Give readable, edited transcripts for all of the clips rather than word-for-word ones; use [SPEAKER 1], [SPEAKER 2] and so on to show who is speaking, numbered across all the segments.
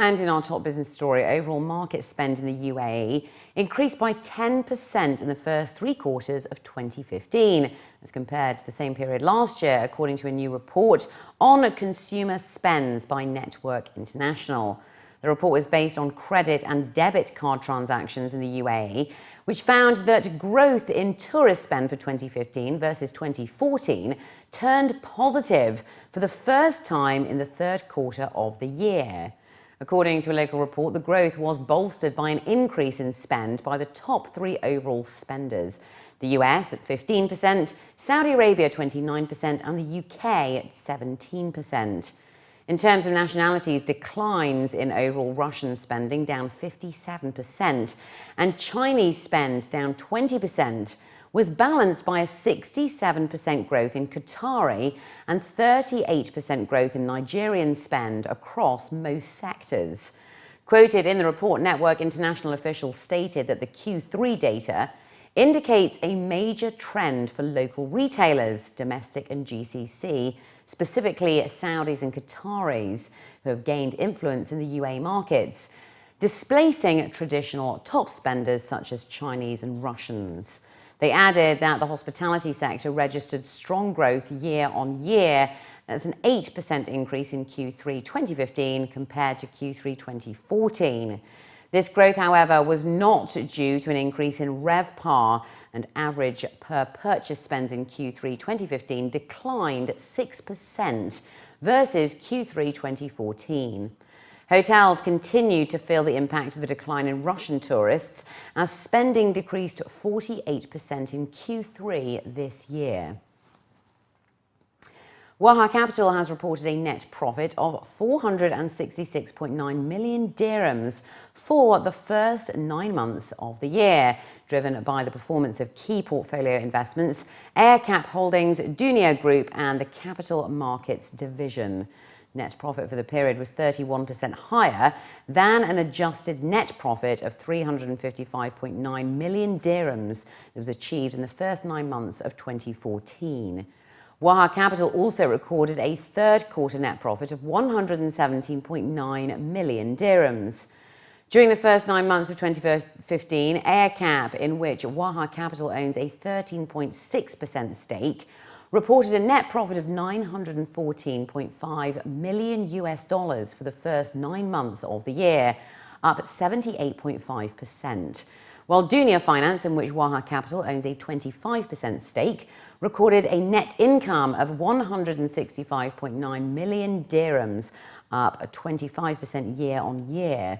[SPEAKER 1] And in our top business story, overall market spend in the UAE increased by 10% in the first 3 quarters of 2015, as compared to the same period last year, according to a new report on consumer spends by Network International. The report was based on credit and debit card transactions in the UAE, which found that growth in tourist spend for 2015 versus 2014 turned positive for the first time in the third quarter of the year. According to a local report, the growth was bolstered by an increase in spend by the top 3 overall spenders: the US at 15%, Saudi Arabia 29%, and the UK at 17%. In terms of nationalities, declines in overall Russian spending down 57% and Chinese spend down 20% was balanced by a 67% growth in Qatari and 38% growth in Nigerian spend across most sectors. Quoted in the report, Network International officials stated that the Q3 data indicates a major trend for local retailers, domestic and GCC, specifically Saudis and Qataris, who have gained influence in the UAE markets, displacing traditional top spenders such as Chinese and Russians. They added that the hospitality sector registered strong growth year on year. That's an 8% increase in Q3 2015 compared to Q3 2014. This growth, however, was not due to an increase in RevPAR, and average per purchase spends in Q3 2015 declined 6% versus Q3 2014. Hotels continue to feel the impact of the decline in Russian tourists as spending decreased 48% in Q3 this year. Waha Capital has reported a net profit of 466.9 million dirhams for the first 9 months of the year, driven by the performance of key portfolio investments, AerCap Holdings, Dunia Group, and the Capital Markets Division. Net profit for the period was 31% higher than an adjusted net profit of 355.9 million dirhams that was achieved in the first 9 months of 2014. Waha Capital also recorded a third quarter net profit of 117.9 million dirhams. During the first 9 months of 2015, AerCap, in which Waha Capital owns a 13.6% stake, reported a net profit of $914.5 million for the first 9 months of the year, up 78.5%. While Dunia Finance, in which Waha Capital owns a 25% stake, recorded a net income of 165.9 million dirhams, up 25% year on year.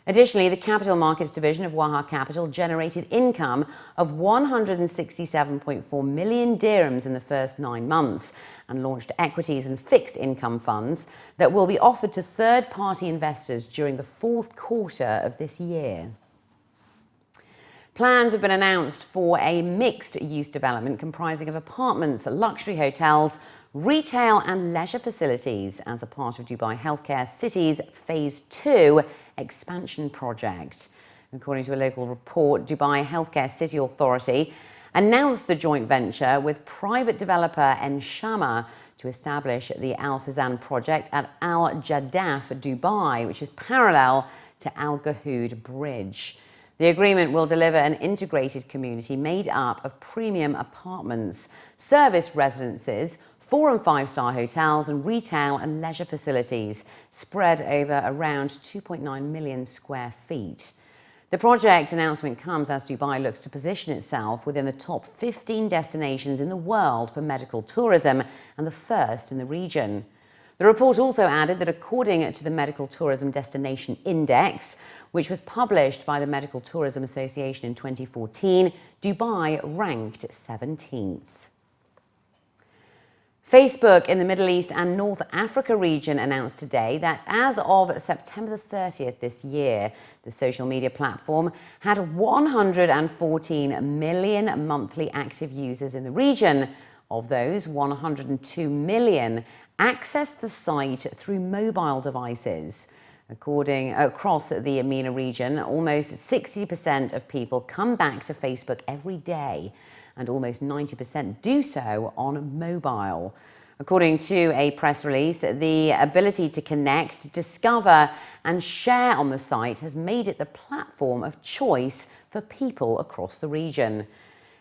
[SPEAKER 1] Additionally, the Capital Markets Division of Waha Capital generated income of 167.4 million dirhams in the first 9 months and launched equities and fixed income funds that will be offered to third-party investors during the fourth quarter of this year. Plans have been announced for a mixed-use development comprising of apartments, luxury hotels, retail and leisure facilities as a part of Dubai Healthcare City's Phase 2 expansion project. According to a local report, Dubai Healthcare City Authority announced the joint venture with private developer Enshama to establish the Al Fazan project at Al Jadaf, Dubai, which is parallel to Al Gahood Bridge. The agreement will deliver an integrated community made up of premium apartments, service residences, 4- and 5-star hotels, and retail and leisure facilities spread over around 2.9 million square feet. The project announcement comes as Dubai looks to position itself within the top 15 destinations in the world for medical tourism and the first in the region. The report also added that according to the Medical Tourism Destination Index, which was published by the Medical Tourism Association in 2014, Dubai ranked 17th. Facebook in the Middle East and North Africa region announced today that as of September 30th this year, the social media platform had 114 million monthly active users in the region. Of those, 102 million accessed the site through mobile devices. Across the MENA region, almost 60% of people come back to Facebook every day, and almost 90% do so on mobile. According to a press release, the ability to connect, discover and share on the site has made it the platform of choice for people across the region.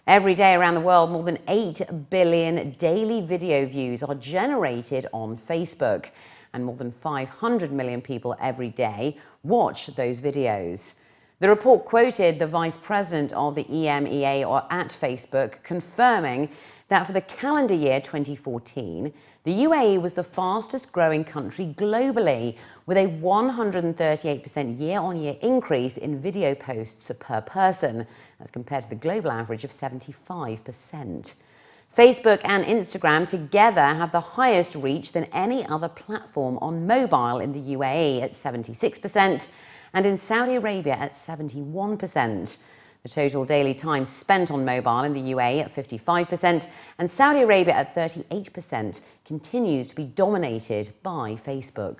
[SPEAKER 1] Every day around the world, more than 8 billion daily video views are generated on Facebook, and more than 500 million people every day watch those videos. The report quoted the vice president of the EMEA at Facebook, confirming that for the calendar year 2014, the UAE was the fastest growing country globally, with a 138% year-on-year increase in video posts per person, as compared to the global average of 75%. Facebook and Instagram together have the highest reach than any other platform on mobile in the UAE at 76% and in Saudi Arabia at 71%. The total daily time spent on mobile in the UAE at 55% and Saudi Arabia at 38% continues to be dominated by Facebook.